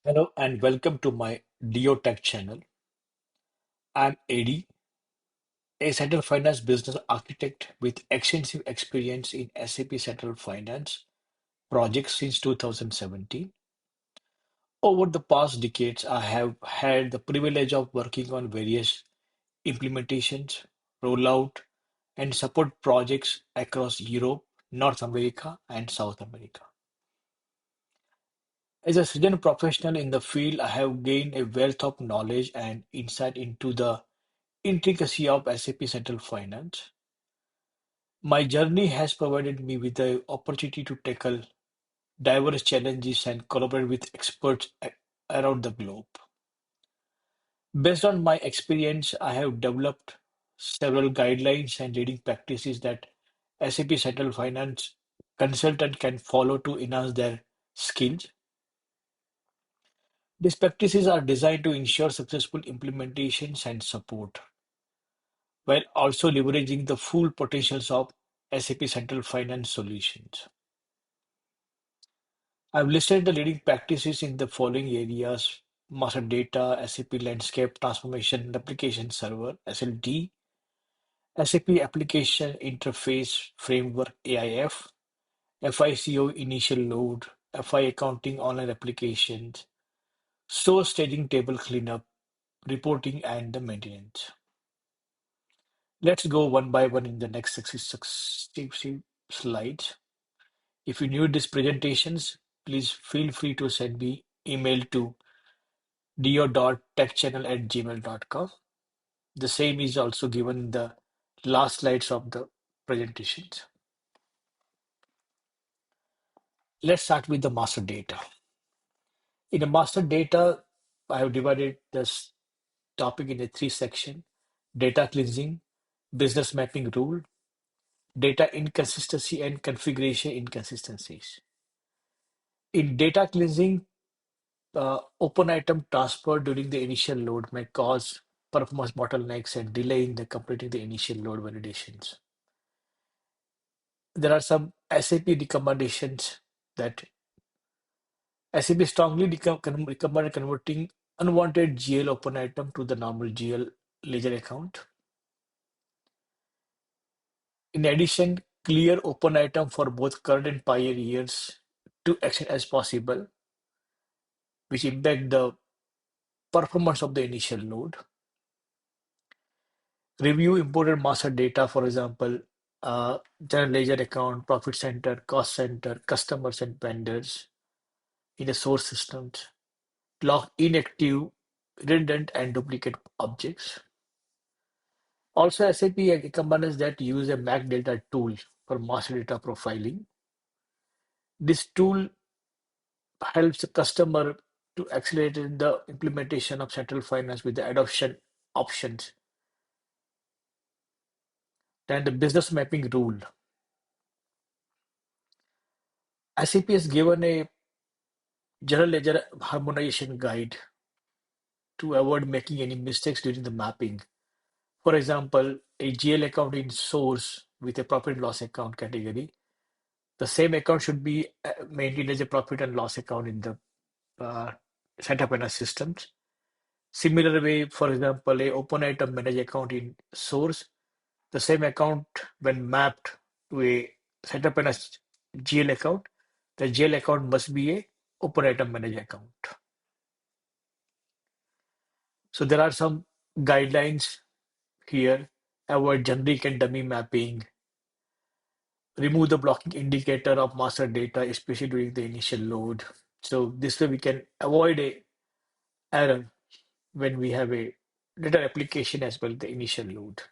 Hello and welcome to my Tech channel. I'm AD, a Central Finance business architect with extensive experience in SAP Central Finance projects since 2017. Over the past decades, I have had the privilege of working on various implementations, rollout, and support projects across Europe, North America, and South America. As a seasoned professional in the field, I have gained a wealth of knowledge and insight into the intricacy of SAP Central Finance. My journey has provided me with the opportunity to tackle diverse challenges and collaborate with experts around the globe. Based on my experience, I have developed several guidelines and leading practices that SAP Central Finance consultant can follow to enhance their skills. These practices are designed to ensure successful implementations and support, while also leveraging the full potentials of SAP Central Finance solutions. I've listed the leading practices in the following areas: master data, SAP Landscape Transformation Replication Server, SLT, SAP Application Interface Framework AIF, FICO Initial Load, FI Accounting Online Applications, source staging table cleanup, reporting, and the maintenance. Let's go one by one in the next 60 slides. If you need these presentations, please feel free to send me email to dio.techchannel@gmail.com. The same is also given in the last slides of the presentations. Let's start with the master data. In the master data, I have divided this topic into three sections: data cleansing, business mapping rule, data inconsistency, and configuration inconsistencies. In data cleansing, open item transfer during the initial load may cause performance bottlenecks and delay in the completing the initial load validations. There are some SAP recommendations that SAP strongly recommend converting unwanted GL open item to the normal GL ledger account. In addition, clear open item for both current and prior years to extent as possible, which impact the performance of the initial load. Review imported master data, for example, general ledger account, profit center, cost center, customers and vendors in the source systems. Lock inactive, redundant, and duplicate objects. Also, SAP companies that use a Mac data tool for master data profiling. This tool helps the customer to accelerate in the implementation of central finance with the adoption options. Then the business mapping rule. SAP has given a general ledger harmonization guide to avoid making any mistakes during the mapping. For example, a GL account in source with a profit and loss account category. The same account should be maintained as a profit and loss account in the uh, setup and systems. Similar way, for example, a open item manage account in source, the same account when mapped to a setup and a GL account, the GL account must be a open item manage account. So there are some guidelines here. Avoid generic and dummy mapping. Remove the blocking indicator of master data, especially during the initial load. So this way we can avoid a error when we have a data application as well, the initial load.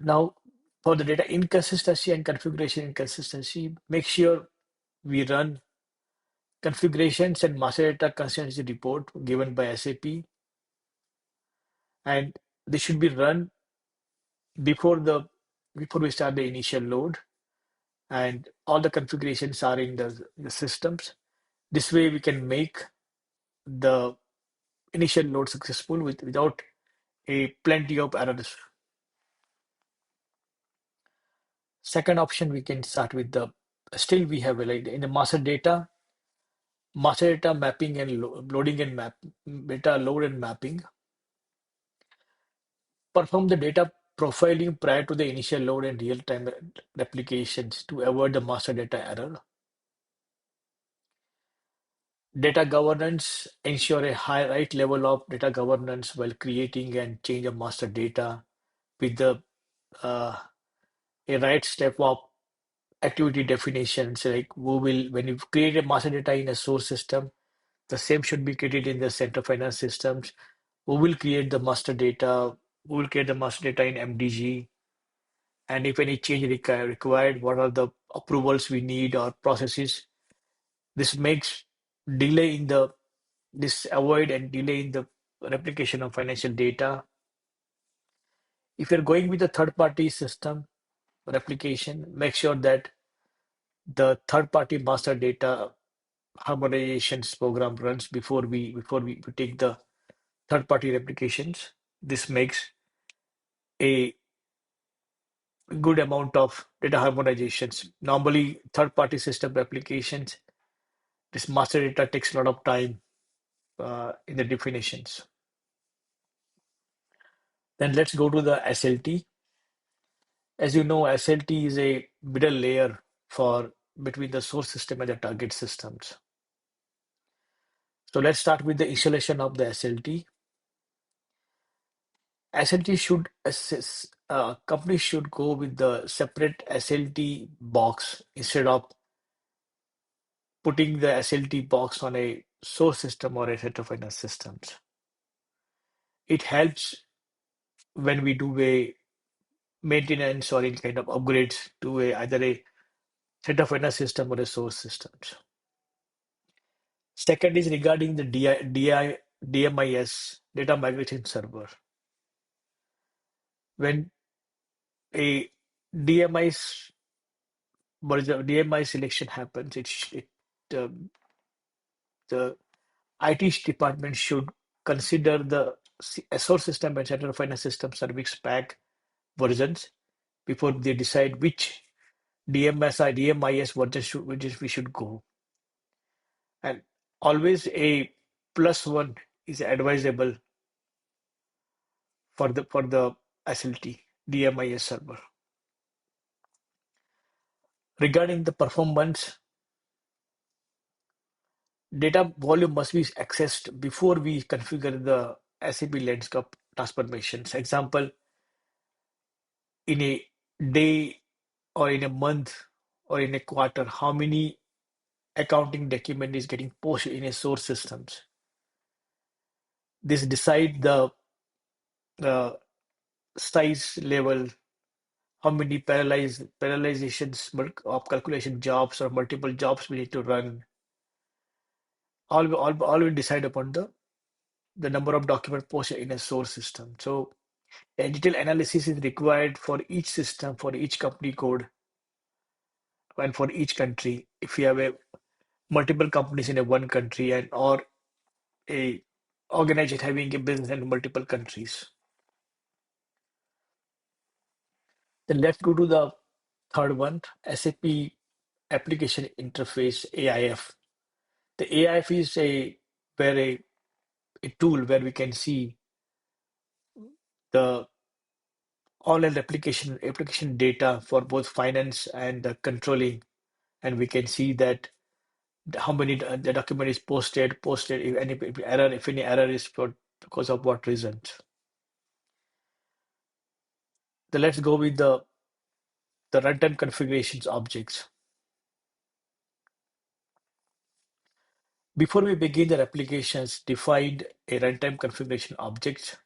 Now, for the data inconsistency and configuration inconsistency, make sure we run configurations and master data consistency report given by SAP, and they should be run before the before we start the initial load, and all the configurations are in the systems. This way, we can make the initial load successful without a plenty of errors. Second option, we can start with the still we have like in the master data. master data mapping and loading and data load and mapping, perform the data profiling prior to the initial load and real-time replications to avoid the master data error. Data governance, ensure a high right level of data governance while creating and change of master data with the uh, a right step of activity definitions, like who will, when you create a master data in a source system, the same should be created in the center finance systems. Who will create the master data? Who will create the master data in MDG? And if any change required, what are the approvals we need or processes? This makes delay in the this avoid and delay in the replication of financial data. If you're going with a third-party system replication, make sure that the third-party master data harmonizations program runs before we take the third-party replications. This makes a good amount of data harmonizations. Normally, third-party system replications, this master data takes a lot of time in the definitions. Then let's go to the SLT. As you know, SLT is a middle layer for between the source system and the target systems. So let's start with the installation of the SLT. SLT should assess, companies should go with the separate SLT box instead of putting the SLT box on a source system or a set of finance systems. It helps when we do a maintenance or any kind of upgrades to either a set of finance system or a source systems. Second is regarding the DMIS, data migration server. When a DMIS DMI selection happens, um, the IT department should consider the source system and central finance system service pack versions before they decide which DMS or DMIS version we should go. And always a +1 is advisable for the SLT DMIS server. Regarding the performance, data volume must be accessed before we configure the SAP Landscape transformations. Example, in a day or in a month or in a quarter, how many accounting document is getting posted in a source systems. This decide the size level, how many parallelizations of calculation jobs or multiple jobs we need to run. All will decide upon the number of document posted in a source system. So a detailed analysis is required for each system, for each company code, and for each country. If you have multiple companies in a one country and or a organization having a business in multiple countries. Then let's go to the third one, SAP Application Interface AIF. The AIF is a tool where we can see the online application data for both finance and the controlling, and we can see that how many the document is posted, if any error is for because of what reasons. Then let's go with the runtime configurations objects. Before we begin the applications, define a runtime configuration object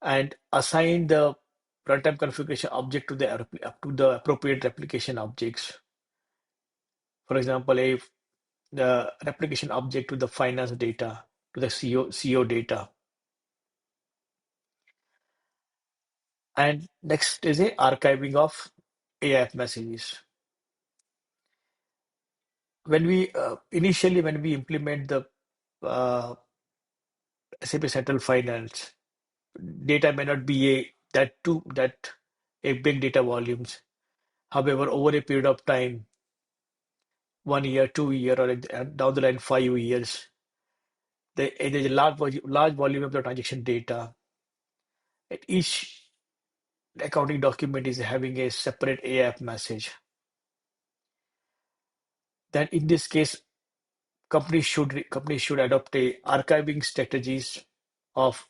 and assign the runtime configuration object to the appropriate replication objects. For example, if the replication object to the finance data, to the CO data. And next is a archiving of AIF messages. When we initially when we implement the SAP Central Finance, data may not be that a big data volumes. However, over a period of time, 1 year, 2 year, or down the line 5 years. There's a large volume of the transaction data. And each accounting document is having a separate AIF message. Then in this case, companies should adopt a archiving strategies of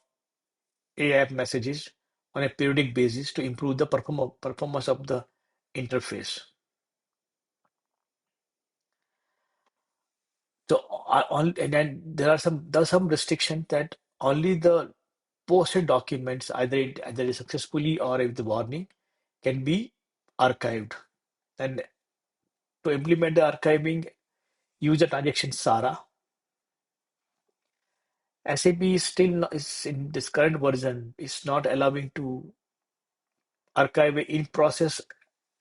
AIF messages on a periodic basis to improve the performance of the interface. So and then there's some restriction that only the posted documents, either successfully or with the warning, can be archived. And to implement the archiving, use the transaction SARA. SAP is still not, is in this current version is not allowing to archive in-process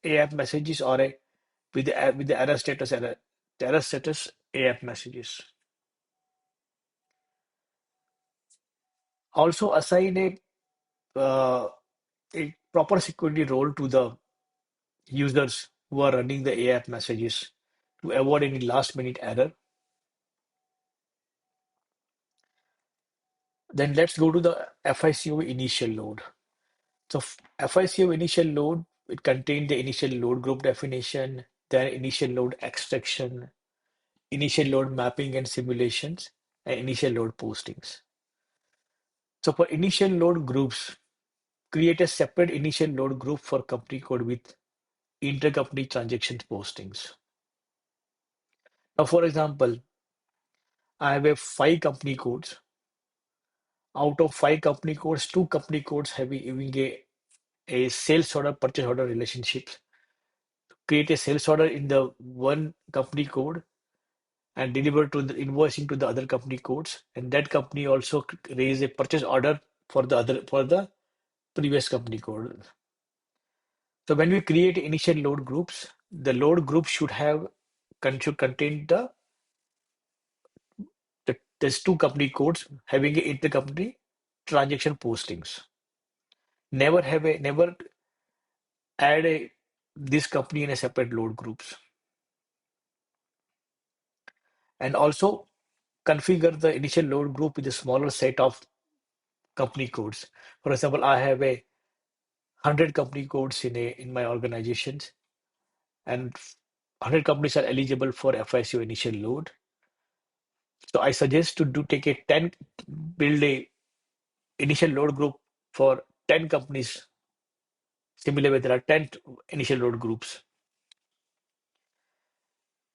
AF messages or with the error status AF messages. Also assign a proper security role to the users who are running the AF messages to avoid any last-minute error. Then let's go to the FICO initial load. So FICO initial load, it contained the initial load group definition, then initial load extraction, initial load mapping and simulations, and initial load postings. So for initial load groups, create a separate initial load group for company code with intercompany transactions postings. Now, for example, I have a 5 company codes. Out of 5 company codes, 2 company codes having a sales order, purchase order relationships. Create a sales order in the one company code and deliver to the invoicing to the other company codes, and that company also raise a purchase order for the previous company code. So when we create initial load groups, the load group should contain there's 2 company codes having a intercompany transaction postings. Never add this company in a separate load groups, and also configure the initial load group with a smaller set of company codes. For example, I have a 100 company codes in my organizations, and 100 companies are eligible for FICO initial load. So I suggest to build a initial load group for 10 companies. Similarly, there are 10 initial load groups.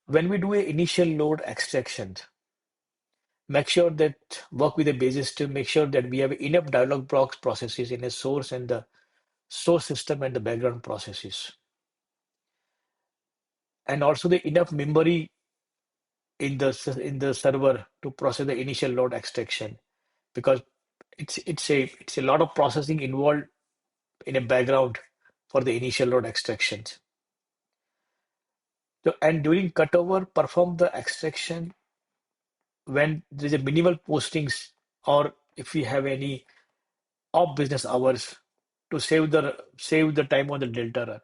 When we do a initial load extraction, make sure that work with a basis to make sure that we have enough dialog box processes in a source and the source system and the background processes, and also the enough memory in the server to process the initial load extraction, because it's a lot of processing involved in a background for the initial load extractions. So, and during cutover, perform the extraction when there's a minimal postings, or if we have any off business hours, to save the time on the delta run.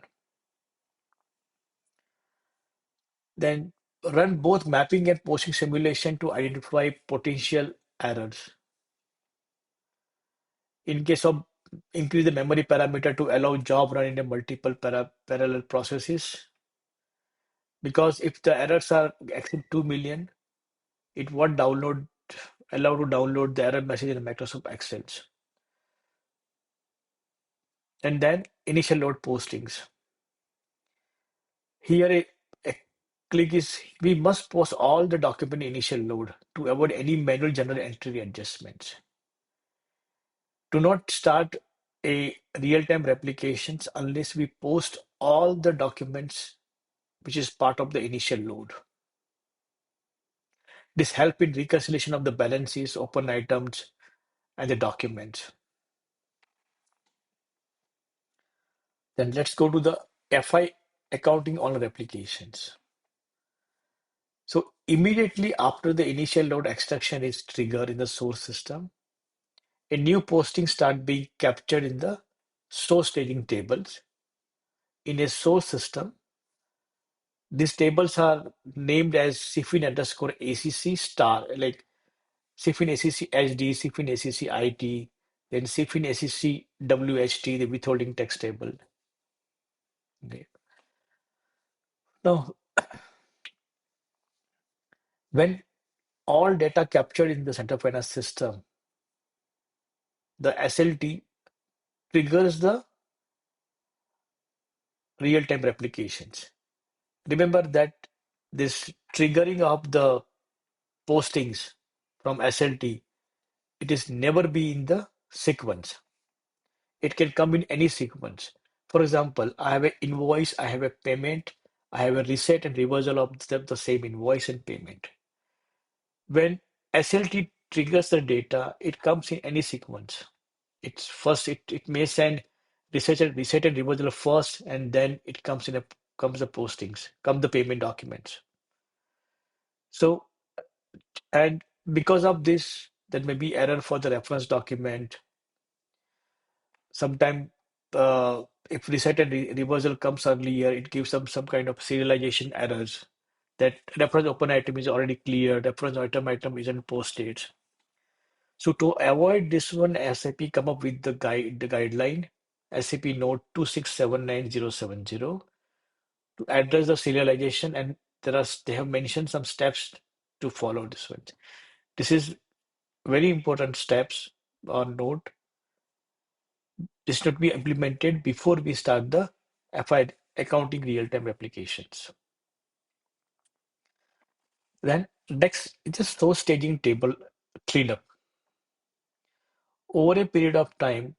Then run both mapping and posting simulation to identify potential errors. In case of increase the memory parameter to allow job run in a multiple parallel processes, because if the errors are exceed 2 million, it won't allow to download the error message in Microsoft Excel. And then initial load postings. Here a click is we must post all the document initial load to avoid any manual general entry adjustments. Do not start a real-time replications unless we post all the documents which is part of the initial load. This helps in reconciliation of the balances, open items, and the documents. Then let's go to the FI accounting on replications. So immediately after the initial load extraction is triggered in the source system, a new posting start being captured in the source staging tables in a source system These tables are named as CFIN underscore ACC star, like CFIN ACC HD, CFIN ACC IT, then CFIN ACC WHT, the withholding text table. Okay. Now, when all data captured in the central finance system, the SLT triggers the real-time replications. Remember that this triggering of the postings from SLT, it is never be in the sequence. It can come in any sequence. For example, I have an invoice, I have a payment, I have a reset and reversal of the same invoice and payment. When SLT triggers the data, it comes in any sequence. It's first, it may send reset and reversal first, and then it comes comes the postings, come the payment documents. So, and because of this, there may be error for the reference document. Sometime if reset and reversal comes earlier, it gives some kind of serialization errors. That reference open item is already clear, reference item isn't posted. So to avoid this one, SAP come up with the guideline, SAP note 2679070 to address the serialization, and they have mentioned some steps to follow this one. This is very important steps or note. This should be implemented before we start the FI accounting real-time applications. Then next, it's a source staging table cleanup. Over a period of time,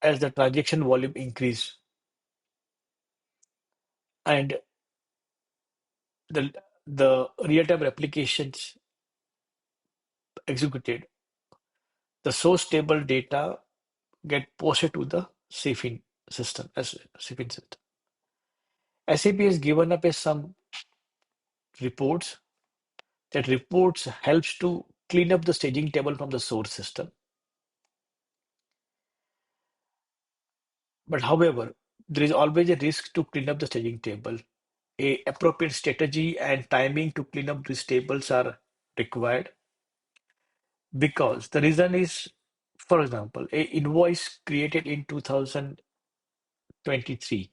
as the transaction volume increase and the the real-time applications executed, the source table data get posted to the CFIN system as CFIN system. SAP has given up some reports. That reports helps to clean up the staging table from the source system. But however, there is always a risk to clean up the staging table. A appropriate strategy and timing to clean up these tables are required because the reason is, for example, a invoice created in 2023.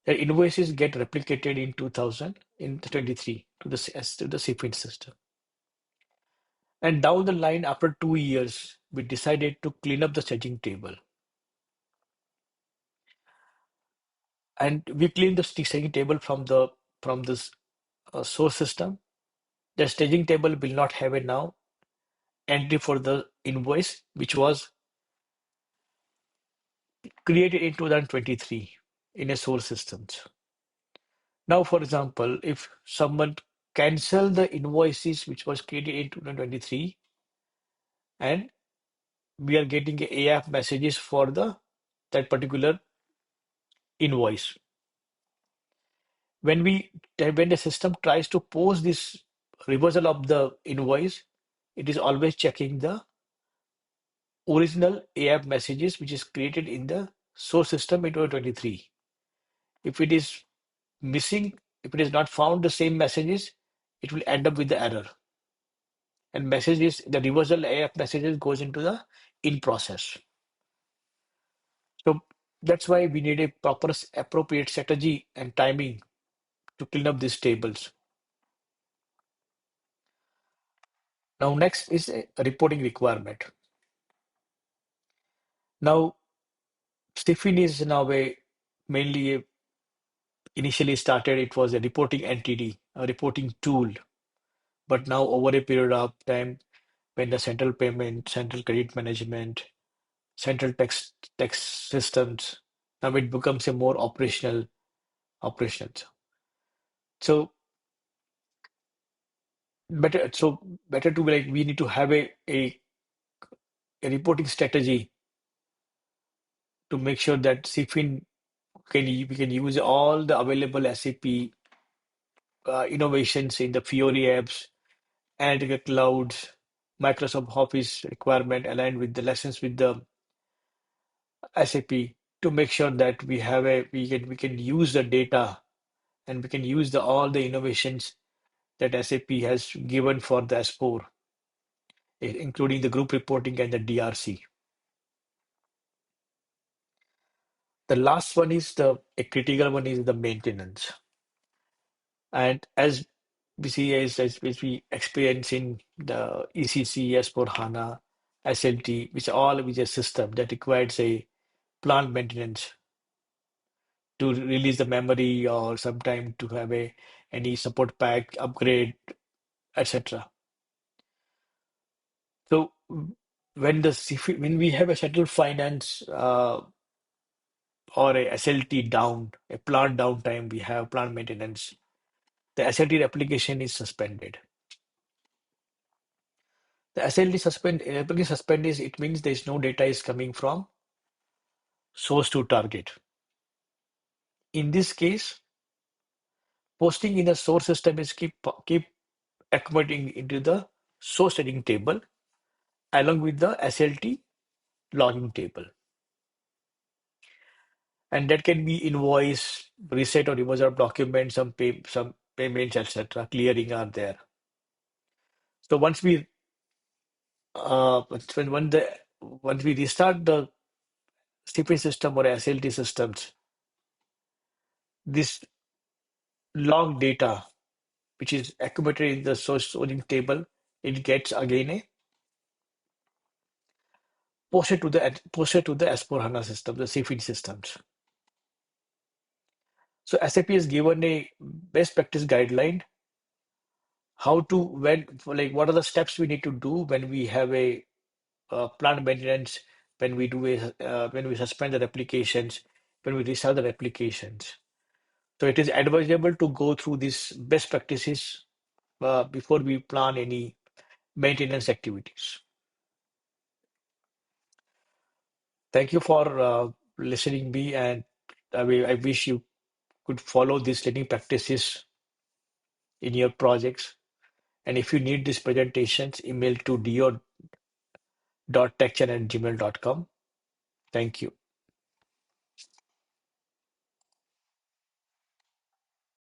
The invoices get replicated in 2023 to the CFIN system. And down the line, after 2 years, we decided to clean up the staging table. And we clean the staging table from this source system. The staging table will not have a now entry for the invoice, which was created in 2023 in a source systems. Now, for example, if someone cancel the invoices which was created in 2023, and we are getting AF messages for that particular invoice. When the system tries to post this reversal of the invoice, it is always checking the original AF messages which is created in the source system in 2023. If it is missing, if it is not found the same messages, it will end up with the error. And messages, the reversal AF messages goes into the in process. So that's why we need a proper appropriate strategy and timing to clean up these tables. Now next is a reporting requirement. Now CFIN is now mainly initially started, it was a reporting entity, a reporting tool. But now over a period of time, when the central payment, central credit management, central tax systems, now it becomes a more operational. So better to like we need to have a reporting strategy to make sure that CFIN we can use all the available SAP innovations in the Fiori apps, analytical clouds, Microsoft Office requirement aligned with the lessons with the SAP to make sure that we can use the data, and we can use all the innovations that SAP has given for the S4, including the group reporting and the DRC. The last one is a critical one is the maintenance. And as we see, as we experience in the ECC, S4HANA, SLT, which is a system that requires a plant maintenance to release the memory, or sometime to have any support pack upgrade, etc. So when we have a settled finance, or a SLT down, a plant downtime, we have plant maintenance, the SLT replication is suspended. The SLT suspend is, it means there is no data is coming from source to target. In this case, posting in the source system is keep accommodating into the source setting table along with the SLT logging table. And that can be invoice, reset or reversal of documents, some payments, etc. Clearing are there. So once we restart the CFIN system or SLT systems, this log data, which is accumulated in the source origin table, it gets again posted to the S4HANA system, the CFIN systems. So SAP has given a best practice guideline how to what are the steps we need to do when we have a plant maintenance, when we suspend the replications, when we restart the replications. So it is advisable to go through these best practices before we plan any maintenance activities. Thank you for listening me, and I wish you could follow these learning practices in your projects. And if you need these presentations, email to dio.techchan@gmail.com. Thank you.